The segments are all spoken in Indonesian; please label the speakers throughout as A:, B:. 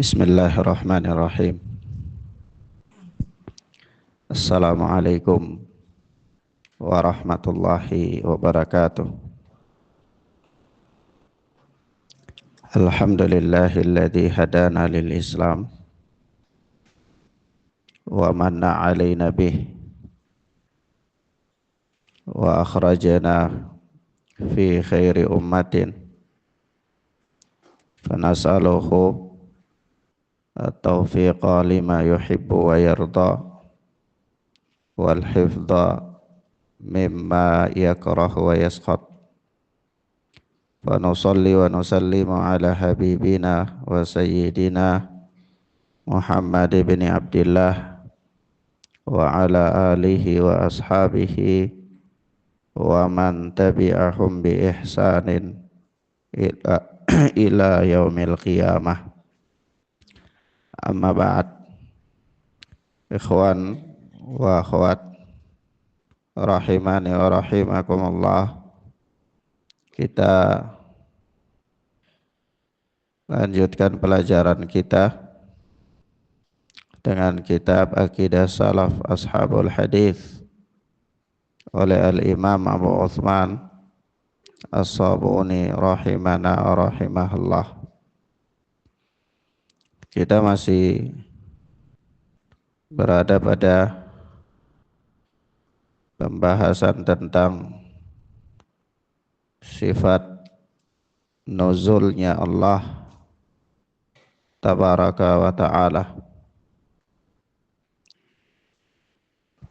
A: Bismillahirrahmanirrahim. Assalamualaikum warahmatullahi wabarakatuh. Alhamdulillahilladzi hadana lil Islam wa manna alaina bih wa akhrajana fi khairi ummatin fanas'aluhu at-taufiqa lima yuhibbu wa yarda wal hifdha mimma yakrahu wa yaskhab. Wa nusalli wa nusallimu ala habibina wa sayyidina Muhammad ibn Abdillah wa ala alihi wa ashabihi wa man tabi'ahum bi ihsanin ila yaumil qiyamah. Amma ba'd. Ikhwan wa akhwat rahimani wa rahimakumullah, kita lanjutkan pelajaran kita dengan kitab Aqidah Salaf Ashabul Hadis oleh Al-Imam Abu Uthman As-Sabuni rahimana wa rahimahullah. Kita masih berada pada pembahasan tentang sifat nuzulnya Allah tabaraka wa ta'ala.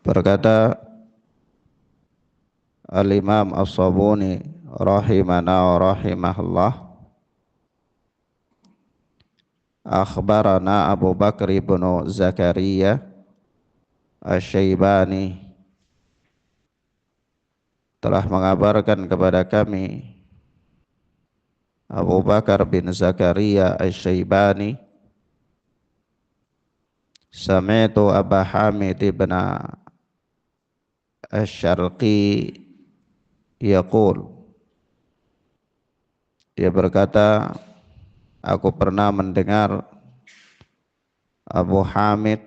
A: Berkata Al-Imam As-Sabuni rahimana wa rahimahullah, akhbarana Abu Bakr ibn Zakaria Asy-Syaibani, telah mengabarkan kepada kami Abu Bakar bin Zakaria Asy-Syaibani, sami'tu Aba Hamid ibn Asy-Syarqi yaqul, dia berkata, aku pernah mendengar Abu Hamid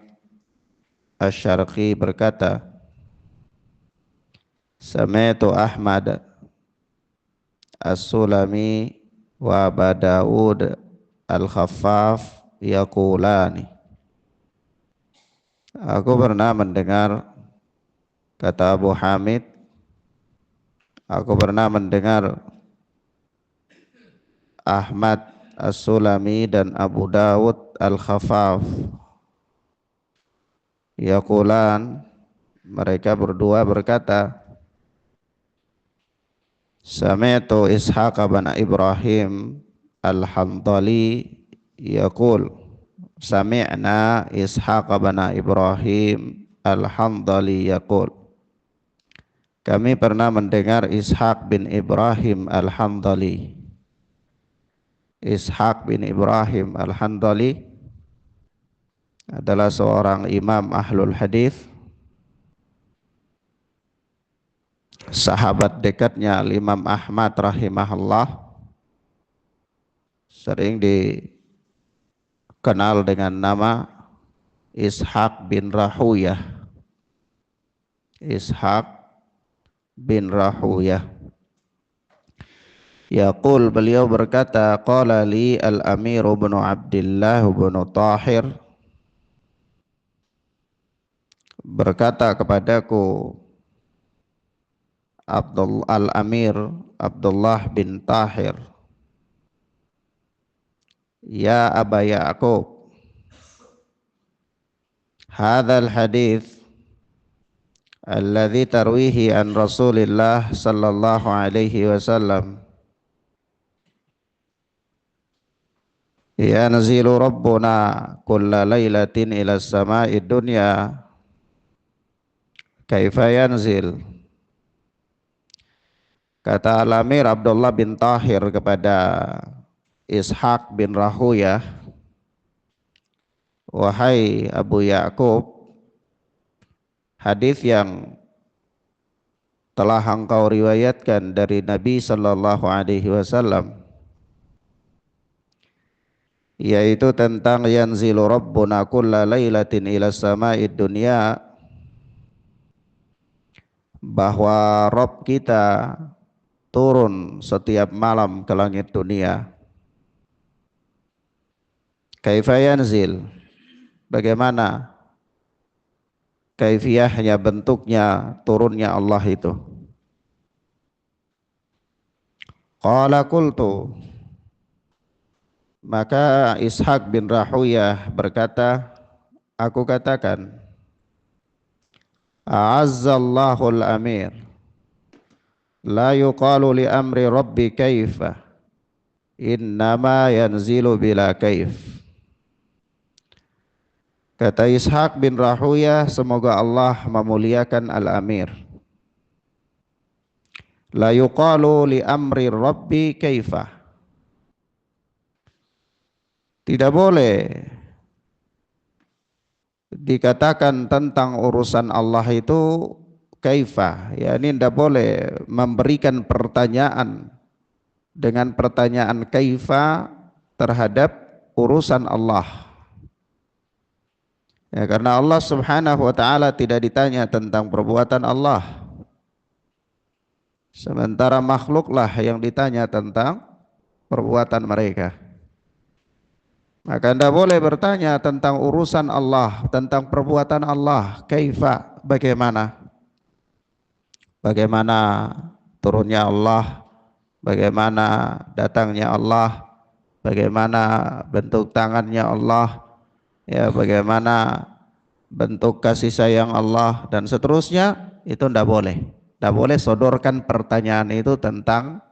A: Asy-Syarqi berkata, sami'tu Ahmad As-Sulami wa Aba Daud Al-Khaffaf yaqulani, aku pernah mendengar, kata Abu Hamid, aku pernah mendengar Ahmad As-Sulami dan Abu Dawud Al-Khaffaf yaqulan, mereka berdua berkata, sami'tu Ishaq bin Ibrahim Al-Handali yaqul, sami'na Ishaq bin Ibrahim Al-Handali yaqul, kami pernah mendengar Ishaq bin Ibrahim Al-Handali. Ishaq bin Ibrahim Al-Handali adalah seorang imam ahlul hadis, sahabat dekatnya Imam Ahmad rahimahullah, sering dikenal dengan nama Ishaq bin Rahuyah. Ishaq bin Rahuyah yaqul, beliau berkata, qala li al-Amir ibn Abdullah ibn Tahir, berkata kepadaku Al-Amir Abdullah bin Tahir, ya Aba Ya'qub, hadzal hadits alladzi tarwihi an Rasulillah sallallahu alaihi wasallam, yanzilu rabbuna kulla lailatin ila samai dunya, kaifa yanzil. Kata Al-Amir Abdullah bin Tahir kepada Ishaq bin Rahuyah, wahai Abu Ya'qub, hadis yang telah engkau riwayatkan dari Nabi sallallahu alaihi wasallam yaitu tentang yanzilu rabbuna kulla lailatin ila sama'id dunya, bahwa Rabb kita turun setiap malam ke langit dunia. Kaifa yanzil, bagaimana kaifiyahnya, bentuknya turunnya Allah itu. Qala qultu, maka Ishaq bin Rahuyah berkata, aku katakan, a'azzallahul amir, la yuqalu li amri rabbi kaifa, innama yanzilu bila kaif. Kata Ishaq bin Rahuyah, semoga Allah memuliakan al-amir, la yuqalu li amri rabbi kaifa, tidak boleh dikatakan tentang urusan Allah itu kaifa, ya ini tidak boleh memberikan pertanyaan dengan pertanyaan kaifa terhadap urusan Allah. Ya, karena Allah Subhanahu wa taala tidak ditanya tentang perbuatan Allah. Sementara makhluklah yang ditanya tentang perbuatan mereka. Maka tidak boleh bertanya tentang urusan Allah, tentang perbuatan Allah. Kaifa, bagaimana? Bagaimana turunnya Allah? Bagaimana datangnya Allah? Bagaimana bentuk tangannya Allah? Ya, bagaimana bentuk kasih sayang Allah dan seterusnya, itu tidak boleh. Tidak boleh sodorkan pertanyaan itu tentang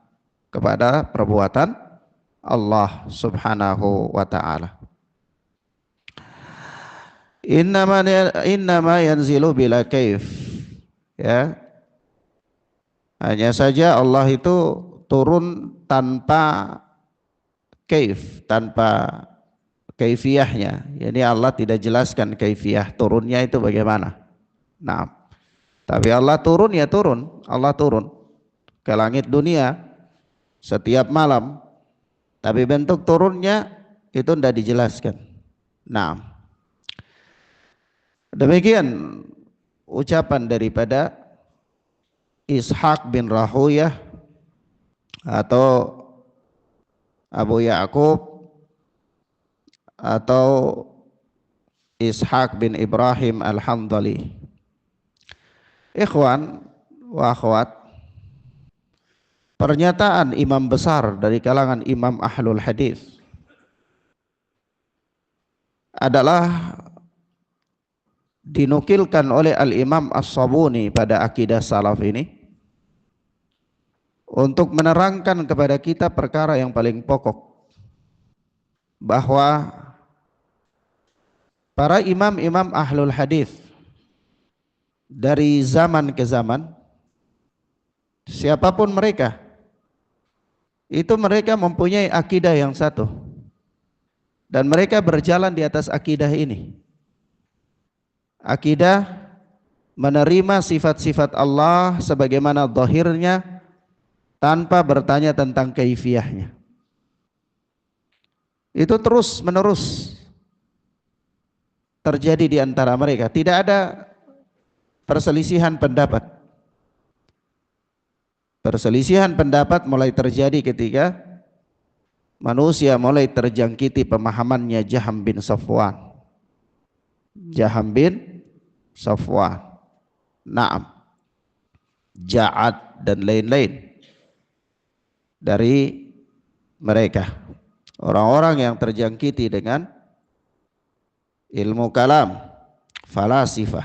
A: kepada perbuatan Allah Subhanahu wa ta'ala. Innama yanzilu bila kaif, ya, hanya saja Allah itu turun tanpa kaif, tanpa kaifiyahnya. Jadi Allah tidak jelaskan kaifiyah turunnya itu bagaimana. Nah, tapi Allah turun, ya turun. Allah turun ke langit dunia setiap malam. Tapi bentuk turunnya itu tidak dijelaskan. Nah, demikian ucapan daripada Ishaq bin Rahuyah atau Abu Ya'qub atau Ishaq bin Ibrahim Al-Hamdali. Ikhwan wa akhwat, pernyataan imam besar dari kalangan imam ahlul hadis adalah dinukilkan oleh Al-Imam As-Sabuni pada akidah salaf ini untuk menerangkan kepada kita perkara yang paling pokok, bahwa para imam-imam ahlul hadis dari zaman ke zaman, siapapun mereka, itu mereka mempunyai akidah yang satu dan mereka berjalan di atas akidah ini. Akidah menerima sifat-sifat Allah sebagaimana zahirnya tanpa bertanya tentang kaifiyahnya. Itu terus menerus terjadi di antara mereka. Tidak ada perselisihan pendapat. Perselisihan pendapat mulai terjadi ketika manusia mulai terjangkiti pemahamannya Jaham bin Safwan. Jaham bin Safwan, Naam, Ja'ad dan lain-lain dari mereka. Orang-orang yang terjangkiti dengan ilmu kalam, falasifah.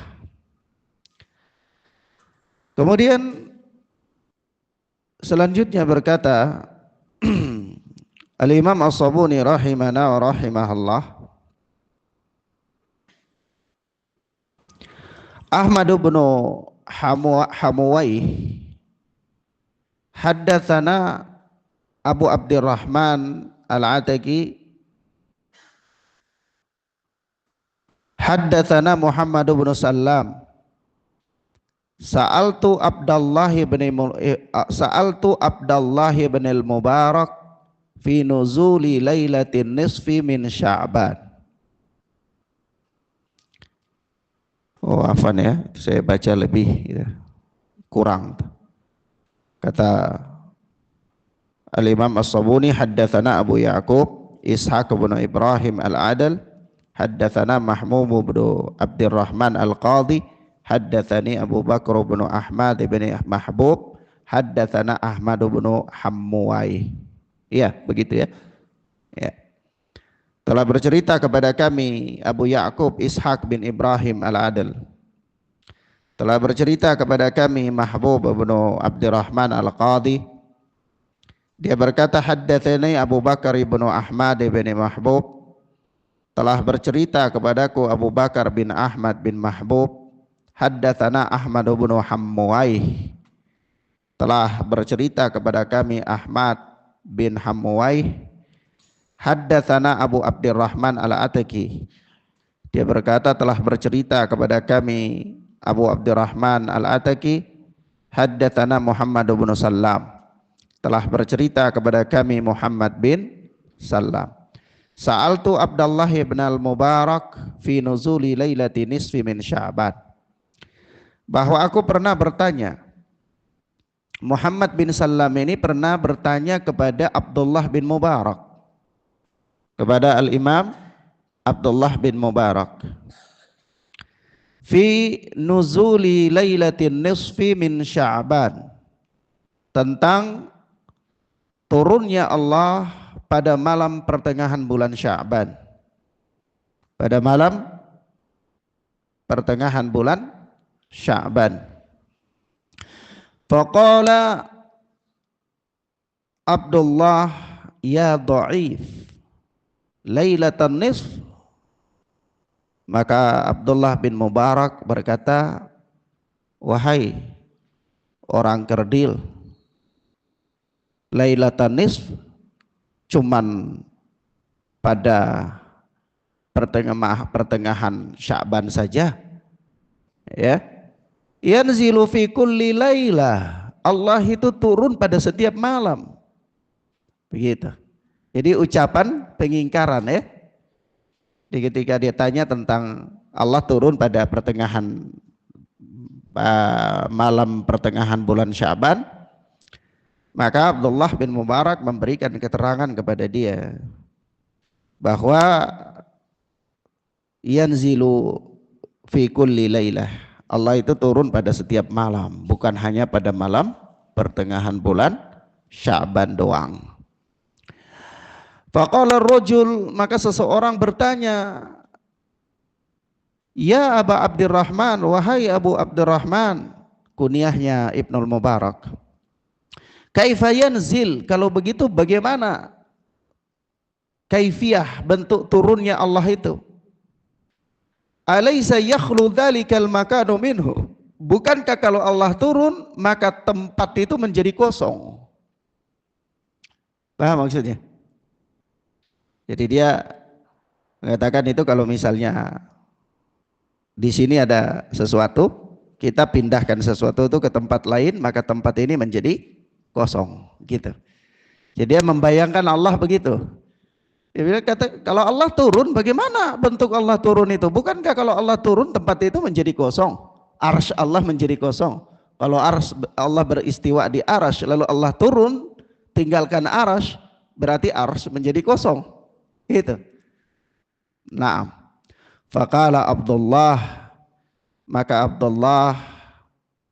A: Kemudian selanjutnya berkata Al-Imam As-Sabuni rahimana wa rahimahullah, Ahmad bin Hamuwai haddatsana Abu Abdurrahman Al-Ataki haddatsana Muhammad bin Sallam Sa'altu Abdullah bin al-Mubarak fi nuzuli lailatin nisfi min Sya'ban. Oh, afan ya, saya baca lebih ya. Kurang. Kata Al-Imam As-Sabuni, haddatsana Abu Ya'qub Ishaq bin Ibrahim Al-Adal, haddatsana Mahmud bin Abdurrahman Al-Qadhi, haddatsani Abu Bakr bin Ahmad bin Mahbub, haddatsana Ahmad bin Hammuwai. Iya, begitu ya. Ya. Telah bercerita kepada kami Abu Ya'qub Ishaq bin Ibrahim Al-Adal. Telah bercerita kepada kami Mahbub bin Abdurrahman Al-Qadhi. Dia berkata, haddatsani Abu Bakar bin Ahmad bin Mahbub. Telah bercerita kepadaku Abu Bakar bin Ahmad bin Mahbub. Haddatsana Ahmad bin Hammuwai. Telah bercerita kepada kami Ahmad bin Hammuwai. Haddatsana Abu Abdurrahman Al-Ataki. Dia berkata, telah bercerita kepada kami Abu Abdurrahman Al-Ataki. Haddatsana Muhammad bin Sallam. Telah bercerita kepada kami Muhammad bin Sallam. Sa'altu Abdullah bin Al-Mubarak fi nuzuli lailati nisfi min Sya'ban. Bahwa aku pernah bertanya, Muhammad bin Sallam ini pernah bertanya kepada Abdullah bin Mubarak, kepada Al-Imam Abdullah bin Mubarak, fi nuzuli lailatin nisfi min Sya'ban, tentang turunnya Allah pada malam pertengahan bulan Sya'ban. Pada malam pertengahan bulan Sya'ban. Faqala Abdullah, ya dha'if, lailatan nisf. Maka Abdullah bin Mubarak berkata, wahai orang kerdil, lailatan nisf cuman pada pertengahan Sya'ban saja, ya. Yanzilu fi kulli lailah, Allah itu turun pada setiap malam, begitu. Jadi ucapan pengingkaran ya. Jadi ketika dia tanya tentang Allah turun pada pertengahan malam pertengahan bulan Sya'ban, maka Abdullah bin Mubarak memberikan keterangan kepada dia bahwa yanzilu fi kulli lailah, Allah itu turun pada setiap malam, bukan hanya pada malam pertengahan bulan Sya'ban doang. Faqala ar-rajul, maka seseorang bertanya, ya Aba Abdurrahman, wahai Abu Abdurrahman, kunyahnya Ibnul Mubarak, kaifa yanzil, kalau begitu bagaimana kaifiyah bentuk turunnya Allah itu? Alaysa yakhlu dzalikal makanu minhu, bukankah kalau Allah turun maka tempat itu menjadi kosong? Paham maksudnya? Jadi dia mengatakan itu kalau misalnya di sini ada sesuatu, kita pindahkan sesuatu itu ke tempat lain, maka tempat ini menjadi kosong, gitu. Jadi dia membayangkan Allah begitu. Dia kata, kalau Allah turun, bagaimana bentuk Allah turun itu? Bukankah kalau Allah turun tempat itu menjadi kosong? Arsy Allah menjadi kosong. Kalau Allah beristiwa di arsy, lalu Allah turun tinggalkan arsy, berarti arsy menjadi kosong. Gitu. Naam. Faqala Abdullah, maka Abdullah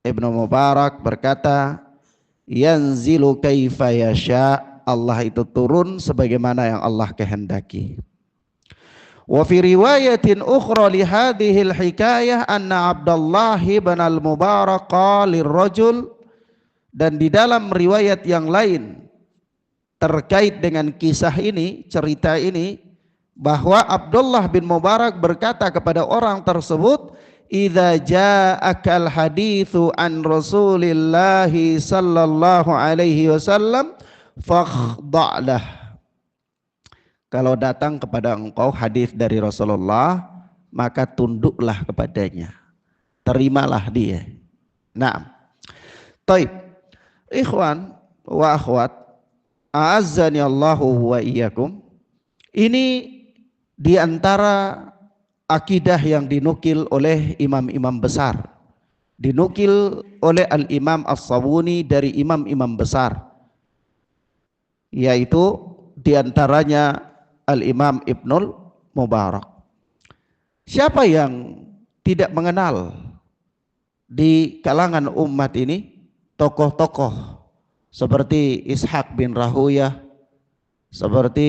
A: Ibnu Mubarak berkata, yanzilu kaifa yasha, Allah itu turun sebagaimana yang Allah kehendaki. Wa fi riwayatin ukhra li hadhihi al-hikayah anna Abdullah bin al-Mubarak qala lirrajul, dan di dalam riwayat yang lain terkait dengan kisah ini, cerita ini, bahwa Abdullah bin Mubarak berkata kepada orang tersebut, idza ja'akal haditsu an Rasulillah sallallahu alaihi wasallam fakhda'lah, kalau datang kepada engkau hadis dari Rasulullah, maka tunduklah kepadanya, terimalah dia. Nah, taib, ikhwan wa akhwat, a'azzani Allahu wa iyyakum, ini di antara akidah yang dinukil oleh imam-imam besar, dinukil oleh Al-Imam As-Sabuni dari imam-imam besar, yaitu di antaranya Al-Imam Ibnul Mubarak. Siapa yang tidak mengenal di kalangan umat ini tokoh-tokoh seperti Ishaq bin Rahuyah, seperti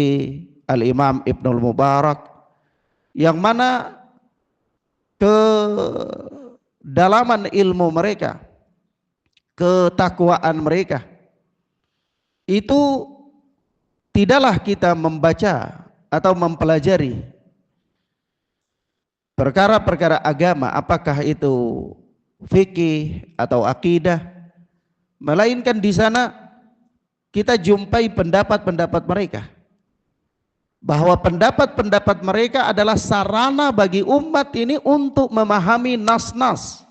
A: Al-Imam Ibnul Mubarak, yang mana kedalaman ilmu mereka, ketakwaan mereka itu tidaklah kita membaca atau mempelajari perkara-perkara agama, apakah itu fikih atau akidah, melainkan di sana kita jumpai pendapat-pendapat mereka, bahwa pendapat-pendapat mereka adalah sarana bagi umat ini untuk memahami nas-nas,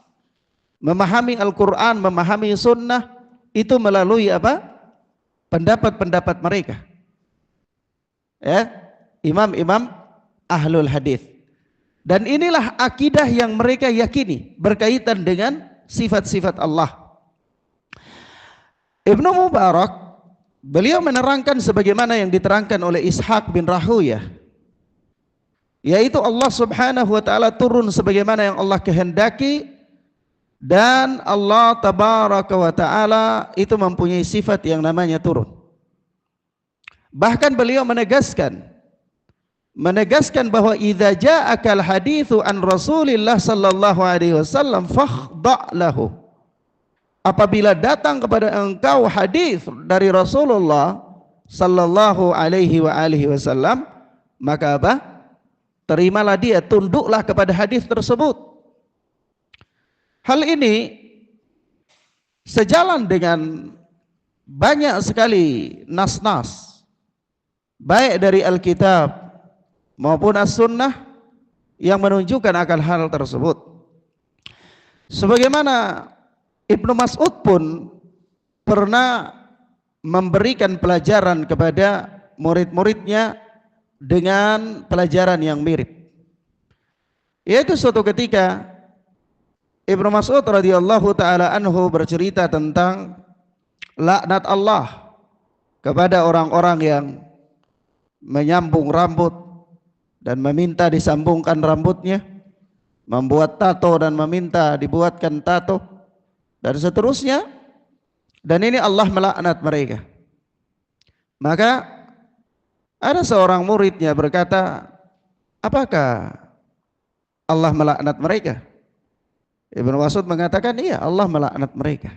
A: memahami Al-Quran, memahami sunnah, itu melalui apa? Pendapat-pendapat mereka, ya, imam-imam ahlul hadis. Dan inilah akidah yang mereka yakini berkaitan dengan sifat-sifat Allah. Ibnu Mubarak beliau menerangkan sebagaimana yang diterangkan oleh Ishaq bin Rahuyah, yaitu Allah Subhanahu wa taala turun sebagaimana yang Allah kehendaki, dan Allah Tabaraka wa taala itu mempunyai sifat yang namanya turun. Bahkan beliau menegaskan bahwa idza ja'akal haditsu an Rasulillah sallallahu alaihi wasallam fakhda' lahu. Apabila datang kepada engkau hadis dari Rasulullah sallallahu alaihi wasallam, maka apa? Terimalah dia, tunduklah kepada hadis tersebut. Hal ini sejalan dengan banyak sekali nas-nas, baik dari Alkitab maupun As-Sunnah, yang menunjukkan akan hal tersebut. Sebagaimana Ibnu Mas'ud pun pernah memberikan pelajaran kepada murid-muridnya dengan pelajaran yang mirip, yaitu suatu ketika Ibnu Mas'ud radhiyallahu taala anhu bercerita tentang laknat Allah kepada orang-orang yang menyambung rambut dan meminta disambungkan rambutnya, membuat tato dan meminta dibuatkan tato, dan seterusnya. Dan ini Allah melaknat mereka. Maka ada seorang muridnya berkata, apakah Allah melaknat mereka? Ibnu Mas'ud mengatakan, iya, Allah melaknat mereka.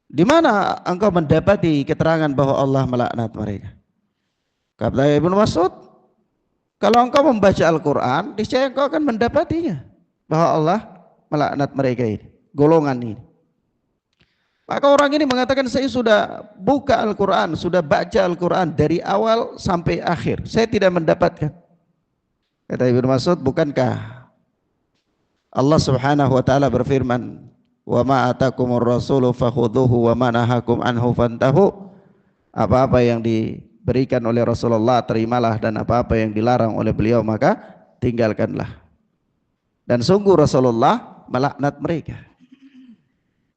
A: Di mana engkau mendapati keterangan bahwa Allah melaknat mereka? Kata Ibnu Mas'ud, kalau engkau membaca Al-Quran, niscaya engkau akan mendapatinya bahwa Allah melaknat mereka ini, golongan ini. Maka orang ini mengatakan, saya sudah buka Al-Quran, sudah baca Al-Quran dari awal sampai akhir, saya tidak mendapatkan. Kata Ibnu Mas'ud, bukankah Allah Subhanahu wa taala berfirman, wa ma atakumur rasulu fakhudhuhu wa ma nahakum anhu fantahu. Apa-apa yang diberikan oleh Rasulullah terimalah, dan apa-apa yang dilarang oleh beliau maka tinggalkanlah. Dan sungguh Rasulullah melaknat mereka.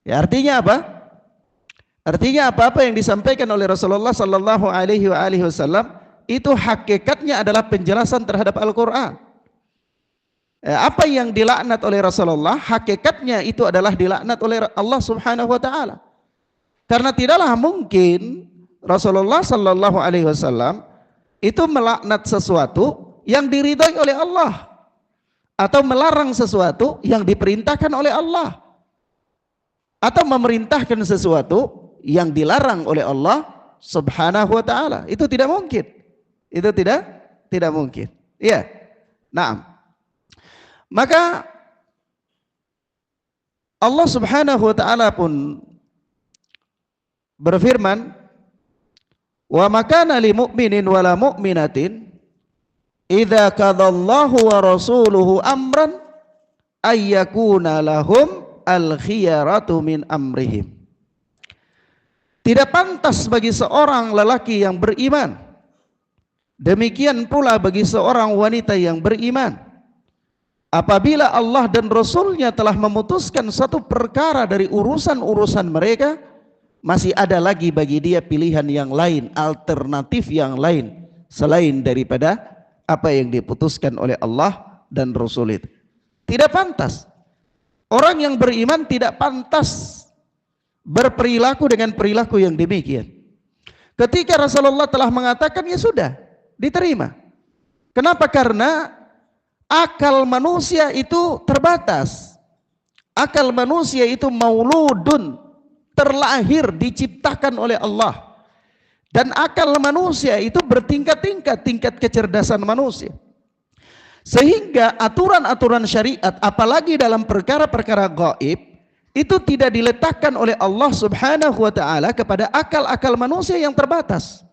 A: Ya, artinya apa? Artinya apa-apa yang disampaikan oleh Rasulullah sallallahu alaihi wasallam itu hakikatnya adalah penjelasan terhadap Al-Quran. Apa yang dilaknat oleh Rasulullah, hakikatnya itu adalah dilaknat oleh Allah Subhanahu wa taala. Karena tidaklah mungkin Rasulullah sallallahu alaihi wasallam itu melaknat sesuatu yang diridhai oleh Allah, atau melarang sesuatu yang diperintahkan oleh Allah, atau memerintahkan sesuatu yang dilarang oleh Allah Subhanahu wa taala. Itu tidak mungkin. Itu tidak mungkin. Iya. Naam. Maka Allah Subhanahu wa taala pun berfirman, wa makana li mu'minin wala mu'minatin idza qadallahu wa rasuluhu amran ayyakuna lahum al khiyaratu min amrihim. Tidak pantas bagi seorang lelaki yang beriman. Demikian pula bagi seorang wanita yang beriman. Apabila Allah dan Rasulnya telah memutuskan satu perkara dari urusan-urusan mereka, masih ada lagi bagi dia pilihan yang lain, alternatif yang lain selain daripada apa yang diputuskan oleh Allah dan Rasul itu. Tidak pantas. Orang yang beriman tidak pantas berperilaku dengan perilaku yang demikian. Ketika Rasulullah telah mengatakan, ya sudah, diterima. Kenapa? Karena akal manusia itu terbatas. Akal manusia itu mauludun, terlahir, diciptakan oleh Allah. Dan akal manusia itu bertingkat-tingkat, tingkat kecerdasan manusia. Sehingga aturan-aturan syariat, apalagi dalam perkara-perkara gaib, itu tidak diletakkan oleh Allah Subhanahu wa ta'ala kepada akal-akal manusia yang terbatas.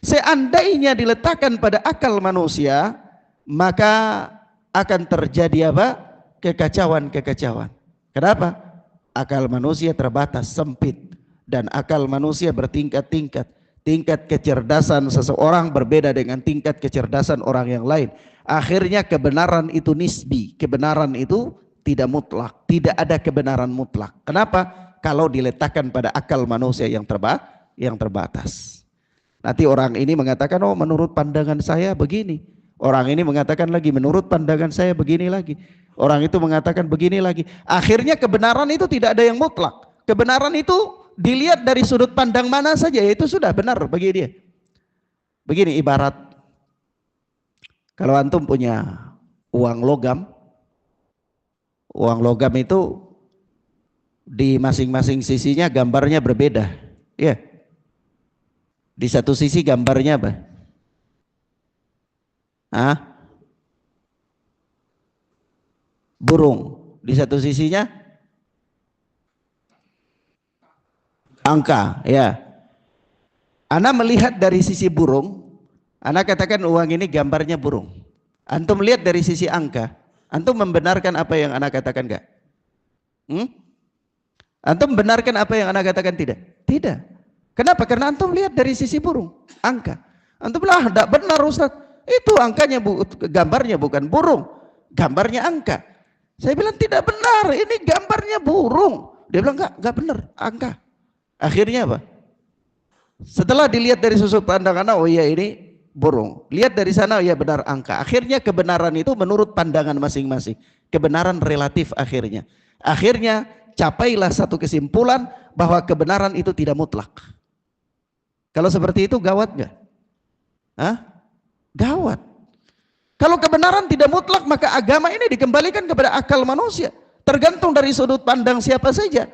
A: Seandainya diletakkan pada akal manusia, maka akan terjadi apa? Kekacauan-kekacauan. Kenapa? Akal manusia terbatas, sempit, dan akal manusia bertingkat-tingkat. Tingkat kecerdasan seseorang berbeda dengan tingkat kecerdasan orang yang lain. Akhirnya kebenaran itu nisbi, kebenaran itu tidak mutlak, tidak ada kebenaran mutlak. Kenapa? Kalau diletakkan pada akal manusia yang terbatas. Nanti orang ini mengatakan, oh menurut pandangan saya begini. Orang ini mengatakan lagi, menurut pandangan saya begini lagi. Orang itu mengatakan begini lagi. Akhirnya kebenaran itu tidak ada yang mutlak. Kebenaran itu dilihat dari sudut pandang mana saja, itu sudah benar bagi dia. Begini ibarat, kalau antum punya uang logam itu di masing-masing sisinya gambarnya berbeda. Ya. Di satu sisi gambarnya apa? Burung. Di satu sisinya angka, ya. Ana melihat dari sisi burung, ana katakan uang ini gambarnya burung. Antum melihat dari sisi angka, antum membenarkan apa yang ana katakan enggak? Antum membenarkan apa yang ana katakan tidak? Tidak. Kenapa? Karena antum lihat dari sisi burung, angka. Antum bilang, tidak benar Ustaz. Itu angkanya, gambarnya bukan burung, gambarnya angka. Saya bilang tidak benar, ini gambarnya burung. Dia bilang enggak benar, angka. Akhirnya apa? Setelah dilihat dari sudut pandang anak, oh iya ini burung. Lihat dari sana, oh iya benar angka. Akhirnya kebenaran itu menurut pandangan masing-masing. Kebenaran relatif akhirnya. Akhirnya capailah satu kesimpulan bahwa kebenaran itu tidak mutlak. Kalau seperti itu gawat nggak? Gawat. Kalau kebenaran tidak mutlak, maka agama ini dikembalikan kepada akal manusia. Tergantung dari sudut pandang siapa saja.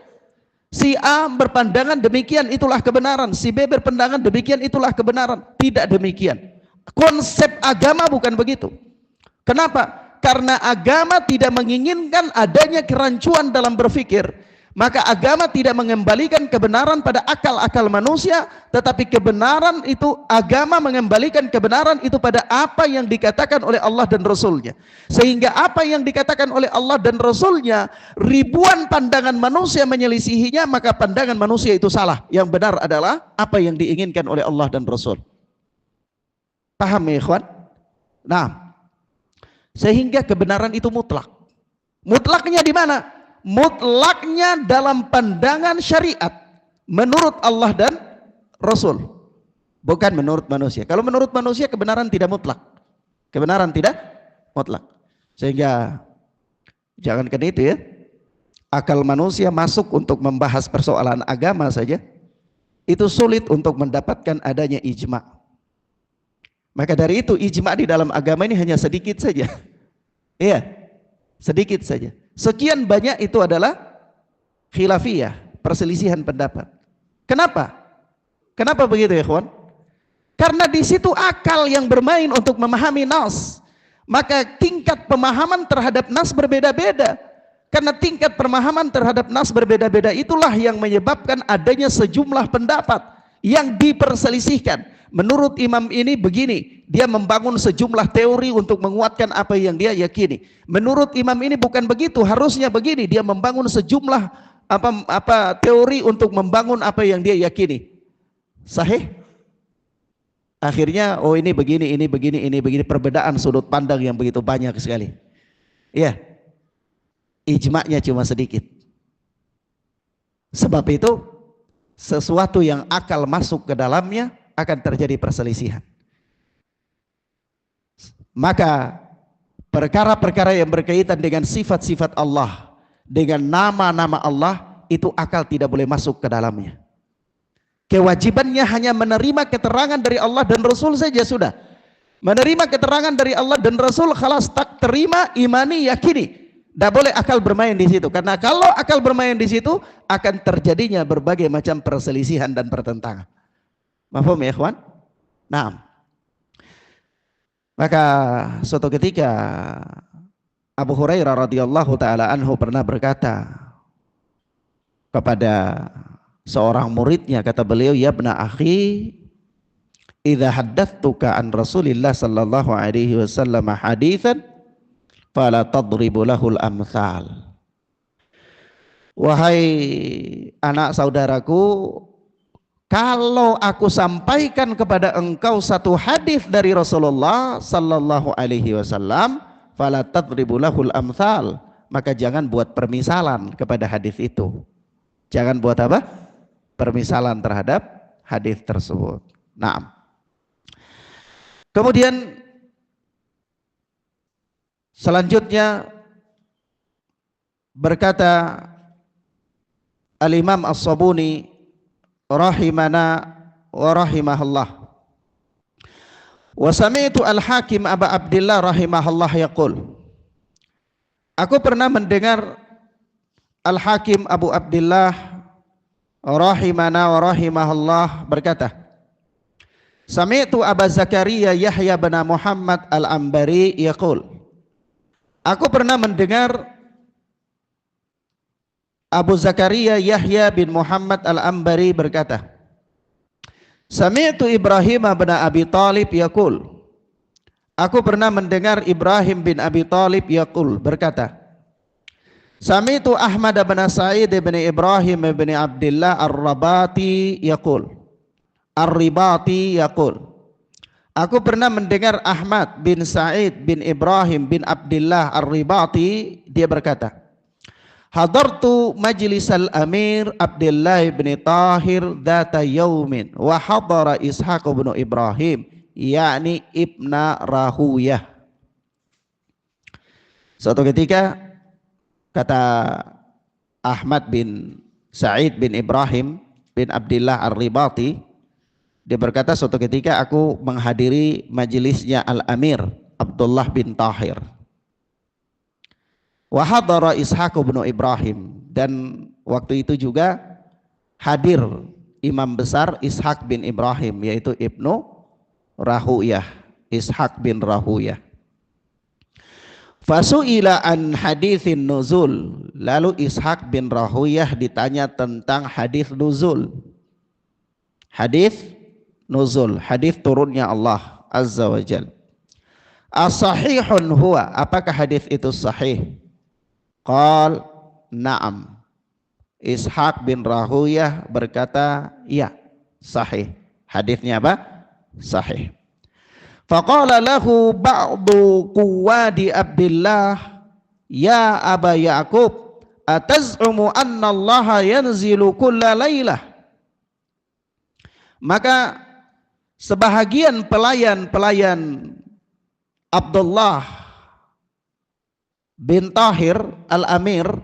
A: Si A berpandangan demikian, itulah kebenaran. Si B berpandangan demikian, itulah kebenaran. Tidak demikian. Konsep agama bukan begitu. Kenapa? Karena agama tidak menginginkan adanya kerancuan dalam berpikir. Maka agama tidak mengembalikan kebenaran pada akal-akal manusia, tetapi kebenaran itu, agama mengembalikan kebenaran itu pada apa yang dikatakan oleh Allah dan Rasulnya. Sehingga apa yang dikatakan oleh Allah dan Rasulnya, ribuan pandangan manusia menyelisihinya, maka pandangan manusia itu salah. Yang benar adalah apa yang diinginkan oleh Allah dan Rasul. Paham ya ikhwan? Nah, sehingga kebenaran itu mutlak. Mutlaknya di mana? Mutlaknya dalam pandangan syariat menurut Allah dan Rasul, bukan menurut manusia. Kalau menurut manusia kebenaran tidak mutlak, kebenaran tidak mutlak. Sehingga jangankan itu ya, akal manusia masuk untuk membahas persoalan agama saja itu sulit untuk mendapatkan adanya ijma. Maka dari itu ijma di dalam agama ini hanya sedikit saja. Iya, sedikit saja. Sekian banyak itu adalah khilafiyah, perselisihan pendapat. Kenapa? Kenapa begitu ya kawan? Karena di situ akal yang bermain untuk memahami nas. Maka tingkat pemahaman terhadap nas berbeda-beda. Karena tingkat pemahaman terhadap nas berbeda-beda itulah yang menyebabkan adanya sejumlah pendapat yang diperselisihkan. Menurut imam ini begini, dia membangun sejumlah teori untuk menguatkan apa yang dia yakini. Menurut imam ini bukan begitu, harusnya begini, dia membangun sejumlah apa teori untuk membangun apa yang dia yakini. Sahih? Akhirnya oh ini begini, perbedaan sudut pandang yang begitu banyak sekali. Iya. Ijma'nya cuma sedikit. Sebab itu sesuatu yang akal masuk ke dalamnya akan terjadi perselisihan. Maka perkara-perkara yang berkaitan dengan sifat-sifat Allah, dengan nama-nama Allah, itu akal tidak boleh masuk ke dalamnya. Kewajibannya hanya menerima keterangan dari Allah dan Rasul saja sudah. Menerima keterangan dari Allah dan Rasul, khalas, tak terima, imani, yakini. Tidak boleh akal bermain di situ. Karena kalau akal bermain di situ, akan terjadinya berbagai macam perselisihan dan pertentangan. Mafhum ya ikhwan? Nah, maka suatu ketika Abu Hurairah radhiyallahu taala anhu pernah berkata kepada seorang muridnya, kata beliau, ya ibna akhi, idza haddatsuka an Rasulillah sallallahu alaihi wasallam haditsan fala tadribu lahul amsal. Wahai anak saudaraku, kalau aku sampaikan kepada engkau satu hadis dari Rasulullah sallallahu alaihi wasallam, fala tadribu lahul amsal, maka jangan buat permisalan kepada hadis itu. Jangan buat apa? Permisalan terhadap hadis tersebut. Nah, kemudian selanjutnya berkata Al-Imam As-Sabuni rahimana wa rahimahullah, wa sami'tu Al-Hakim Aba Abdillah rahimahullah yaqul, aku pernah mendengar Al-Hakim Abu Abdillah rahimana wa rahimahullah berkata, sami'tu Aba Zakaria Yahya bin Muhammad Al-Ambari yaqul, aku pernah mendengar Abu Zakaria Yahya bin Muhammad Al-Ambari berkata, sami'tu Ibrahim bin Abi Talib yaqul, aku pernah mendengar Ibrahim bin Abi Talib yaqul berkata, sami'tu Ahmad bin Sa'id bin Ibrahim bin Abdullah Ar-Ribati yaqul, aku pernah mendengar Ahmad bin Sa'id bin Ibrahim bin Abdullah Ar-Ribati, dia berkata, hadartu majlisal Amir Abdullah bin Tahir dzata yaumin wa hadara Ishaq bin Ibrahim yakni ibna Rahuyah. Suatu ketika, kata Ahmad bin Sa'id bin Ibrahim bin Abdullah Ar-Ribati, dia berkata, suatu ketika aku menghadiri majelisnya Al-Amir Abdullah bin Tahir. Wa hadara Ishaq bin Ibrahim, dan waktu itu juga hadir imam besar Ishaq bin Ibrahim, yaitu Ibnu Rahuyah, Ishaq bin Rahuyah. Fasu'ila an hadithin nuzul, lalu Ishaq bin Rahuyah ditanya tentang hadis nuzul. Hadis nuzul, hadis turunnya Allah Azza wa Jalla. As-sahihun huwa, apakah hadis itu sahih? Qal na'am. Ishaq bin Rahuyah berkata, ya, sahih. Hadisnya apa? Sahih. Faqala lahu ba'du quwadi Abdillah, ya Aba Ya'qub, ataz'umu anna Allah yanzilu kulla laylah. Maka sebahagian pelayan-pelayan Abdullah bin Tahir Al-Amir,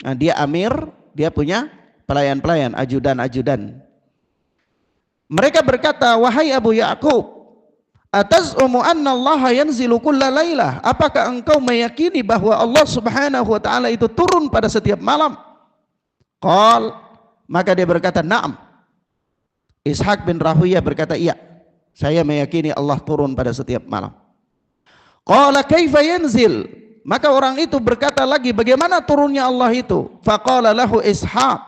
A: nah, dia amir, dia punya pelayan-pelayan, ajudan-ajudan. Mereka berkata, wahai Abu Ya'qub, ataz'umu anna Allah yanzilu kulla lailah, apakah engkau meyakini bahwa Allah Subhanahu wa taala itu turun pada setiap malam? Qal, maka dia berkata, na'am. Ishaq bin Rahuyah berkata, iya, saya meyakini Allah turun pada setiap malam. Qala kaifa yanzil? Maka orang itu berkata lagi, bagaimana turunnya Allah itu? Faqala lahu Ishaq,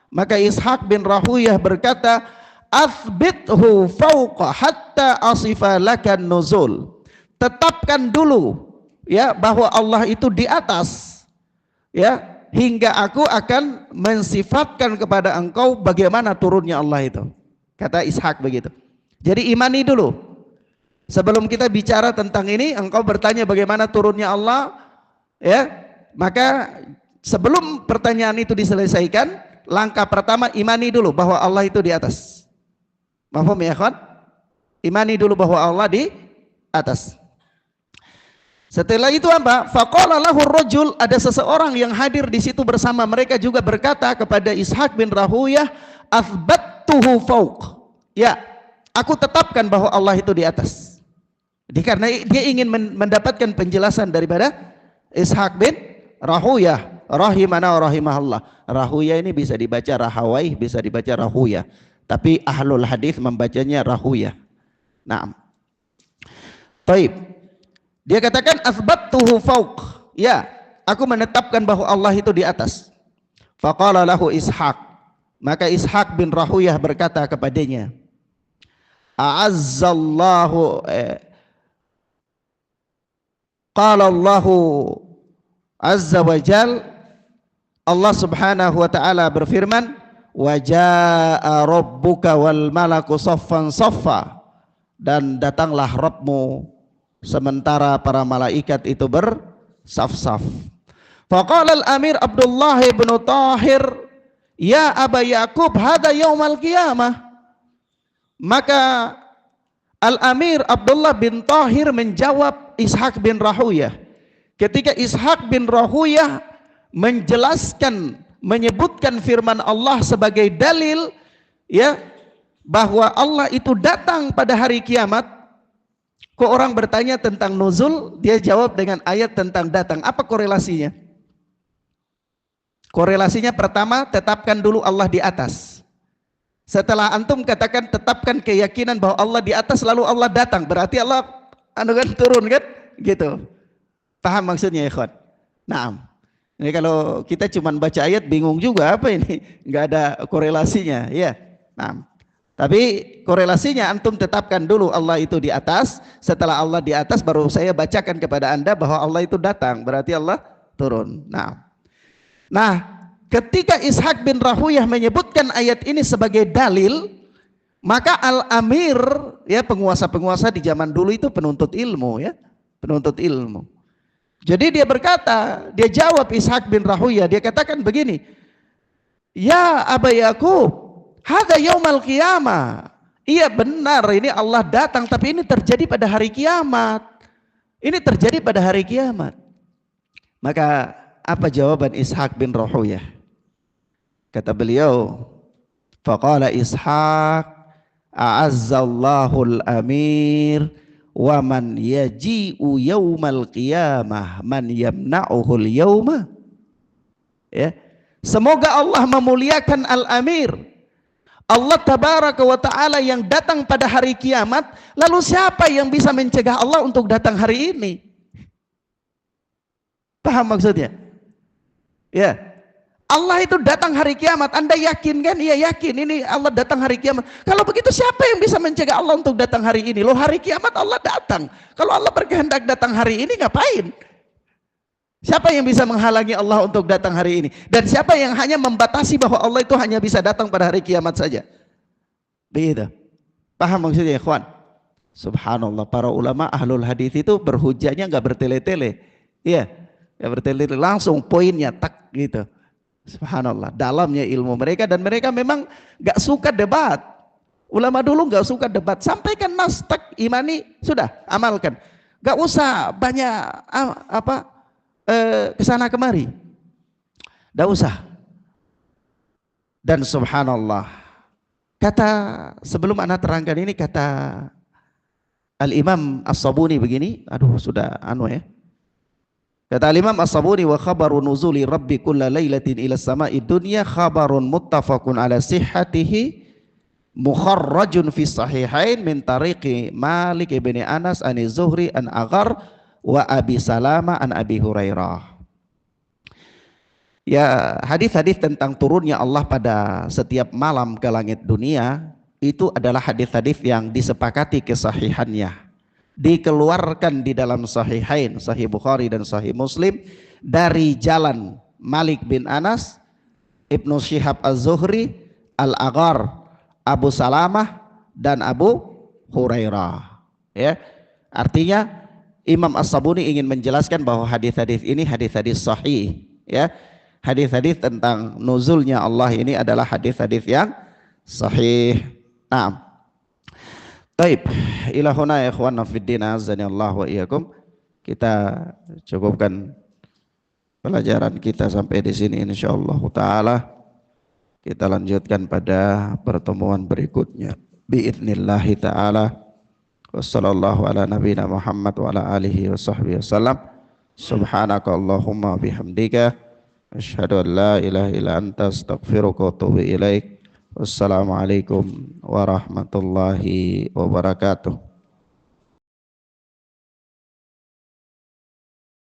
A: maka Ishaq bin Rahuyah berkata, athbithu fauqa hatta asifa lakan nuzul. Tetapkan dulu ya bahwa Allah itu di atas, ya, hingga aku akan mensifatkan kepada engkau bagaimana turunnya Allah itu. Kata Ishak begitu. Jadi imani dulu. Sebelum kita bicara tentang ini, engkau bertanya bagaimana turunnya Allah, ya. Maka sebelum pertanyaan itu diselesaikan, langkah pertama imani dulu bahwa Allah itu di atas. Paham ya, kawan? Imani dulu bahwa Allah di atas. Setelah itu apa? Faqala lahu rajul, ada seseorang yang hadir di situ bersama mereka juga berkata kepada Ishak bin Rahuyah, athbattuhu fauq. Ya, aku tetapkan bahwa Allah itu di atas. Jadi karena dia ingin mendapatkan penjelasan daripada Ishak bin Rahuyah, rahimana wa rahimahullah. Rahuyah ini bisa dibaca Rahawai, bisa dibaca Rahuyah. Tapi ahlul hadis membacanya Rahuyah. Naam. Taib. Dia katakan athbattuhu fauq. Ya, aku menetapkan bahwa Allah itu di atas. Faqala lahu Ishak. Maka Ishak bin Rahuyah berkata kepadanya, a'azzallahu qala Allahu azza wa jal, Allah subhanahu wa ta'ala berfirman, wa jaa rabbuka wal malaku saffan saffa, dan datanglah Rabbmu sementara para malaikat itu bersaf-saf. Faqala al-amir Abdullah bin Tahir, ya Aba Yaqub, hada yaumal qiyamah. Maka al-amir Abdullah bin Tahir menjawab Ishak bin Rahuyah. Ketika Ishak bin Rahuyah menjelaskan, menyebutkan firman Allah sebagai dalil, ya, bahwa Allah itu datang pada hari kiamat. Kok orang bertanya tentang nuzul, dia jawab dengan ayat tentang datang. Apa korelasinya? Korelasinya pertama, tetapkan dulu Allah di atas. Setelah antum katakan tetapkan keyakinan bahwa Allah di atas, lalu Allah datang, berarti Allah turun kan? Gitu. Paham maksudnya ya ikhwan? Naam. Ini kalau kita cuma baca ayat bingung juga, apa ini? Enggak ada korelasinya, ya. Naam. Tapi korelasinya antum tetapkan dulu Allah itu di atas. Setelah Allah di atas baru saya bacakan kepada anda bahwa Allah itu datang, berarti Allah turun. Nah, ketika Ishak bin Rahuyah menyebutkan ayat ini sebagai dalil, maka al-amir, ya, penguasa-penguasa di zaman dulu itu penuntut ilmu, ya, penuntut ilmu. Jadi dia berkata, dia jawab Ishak bin Rahuyah, dia katakan begini, ya Aba Yaqub, hada yaumal qiyamah. Iya benar, ini Allah datang, tapi ini terjadi pada hari kiamat. Ini terjadi pada hari kiamat. Maka apa jawaban Ishak bin Rahuyah? Kata beliau, faqala Ishak, a'azzallahul amir wa man yaji'u yaumal qiyamah man yamna'uhul yauma. Ya. Semoga Allah memuliakan al-amir, Allah tabaraka wa ta'ala yang datang pada hari kiamat. Lalu siapa yang bisa mencegah Allah untuk datang hari ini? Paham maksudnya? Ya, Allah itu datang hari kiamat. Anda yakin kan? Iya yakin, ini Allah datang hari kiamat. Kalau begitu siapa yang bisa mencegah Allah untuk datang hari ini? Loh, hari kiamat Allah datang. Kalau Allah berkehendak datang hari ini, ngapain? Siapa yang bisa menghalangi Allah untuk datang hari ini? Dan siapa yang hanya membatasi bahwa Allah itu hanya bisa datang pada hari kiamat saja? Begitu. Paham maksudnya, ikhwan? Subhanallah, para ulama ahlul hadis itu berhujahnya nggak bertele-tele. Iya, nggak bertele-tele, langsung poinnya tak gitu. Subhanallah, dalamnya ilmu mereka, dan mereka memang nggak suka debat. Ulama dulu nggak suka debat. Sampaikan nas, tak, imani, sudah, amalkan. Nggak usah banyak kesana kemari, tidak usah. Dan subhanallah, kata sebelum anak terangkan ini, kata Al-Imam As-Sabuni begini, aduh sudah ya. Kata Al-Imam As-Sabuni, wa khabaru nuzuli rabbi kulla laylatin ila sama'i dunya khabarun muttafaqun ala sihhatihi mukharrajun fi sahihain min tariqi Malik ibn Anas an Zuhri an Aghar wa Abi Salama an Abi Hurairah. Ya, hadis-hadis tentang turunnya Allah pada setiap malam ke langit dunia itu adalah hadis-hadis yang disepakati kesahihannya, dikeluarkan di dalam sahihain, Sahih Bukhari dan Sahih Muslim, dari jalan Malik bin Anas, Ibnu Syihab Az-Zuhri, Al-Aghar, Abu Salamah, dan Abu Hurairah. Ya, artinya Imam As-Sabuni ingin menjelaskan bahwa hadis-hadis ini hadis-hadis sahih. Ya, hadis-hadis tentang nuzulnya Allah ini adalah hadis-hadis yang sahih. Nah, taib, ilahuna ya ikhwan fiddin azani Allah wa iyyakum. Kita cukupkan pelajaran kita sampai di sini insyaallah taala. Kita lanjutkan pada pertemuan berikutnya biidznillah taala. Wassallallahu ala nabiyina Muhammad wa ala alihi wa sahbihi wasallam. Subhanaka Allahumma bihamdika asyhadu an la ilaha illa anta astaghfiruka wa atubu ilaik. Wassalamualaikum warahmatullahi wabarakatuh.